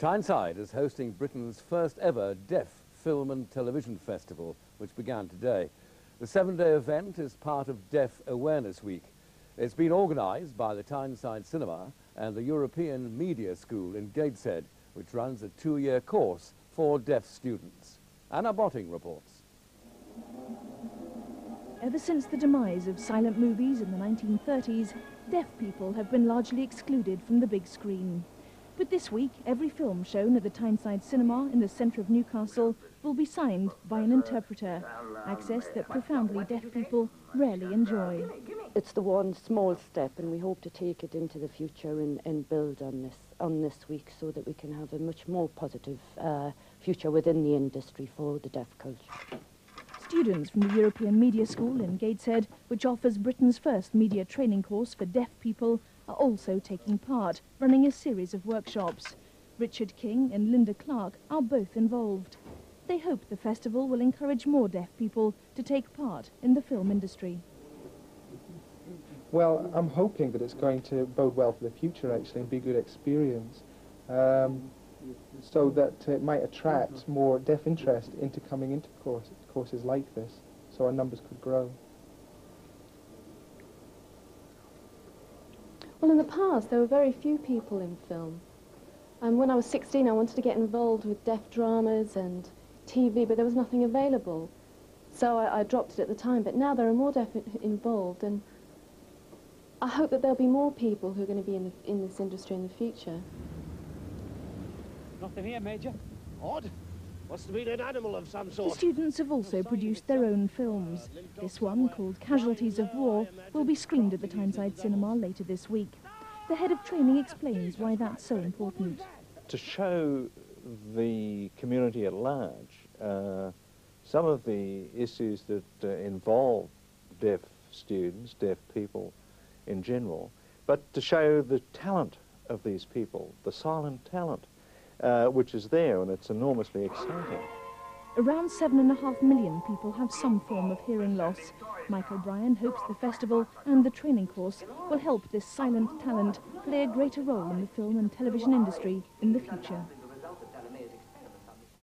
Tyneside is hosting Britain's first ever Deaf Film and Television Festival, which began today. The 7-day event is part of Deaf Awareness Week. It's been organised by the Tyneside Cinema and the European Media School in Gateshead, which runs a 2-year course for deaf students. Anna Botting reports. Ever since the demise of silent movies in the 1930s, deaf people have been largely excluded from the big screen. But this week, every film shown at the Tyneside Cinema in the centre of Newcastle will be signed by an interpreter, access that profoundly deaf people rarely enjoy. It's the one small step, and we hope to take it into the future and build on this week so that we can have a much more positive future within the industry for the deaf culture. Students from the European Media School in Gateshead, which offers Britain's first media training course for deaf people, are also taking part, running a series of workshops. Richard King and Linda Clark are both involved. They hope the festival will encourage more deaf people to take part in the film industry. Well, I'm hoping that it's going to bode well for the future, actually, and be a good experience, so that it might attract more deaf interest into coming into courses like this, so our numbers could grow. Well, in the past, there were very few people in film. When I was 16, I wanted to get involved with deaf dramas and TV, but there was nothing available. So I dropped it at the time, but now there are more deaf involved, and I hope that there'll be more people who are going to be in this industry in the future. Nothing here, Major. Odd. Must have been an animal of some sort. The students have also produced their own films. This one, called Casualties of War, will be screened at the Tyneside Cinema later this week. The head of training explains why that's so important. To show the community at large some of the issues that involve deaf students, deaf people in general, but to show the talent of these people, the silent talent, which is there, and it's enormously exciting. Around 7.5 million people have some form of hearing loss. Michael Bryan hopes the festival and the training course will help this silent talent play a greater role in the film and television industry in the future.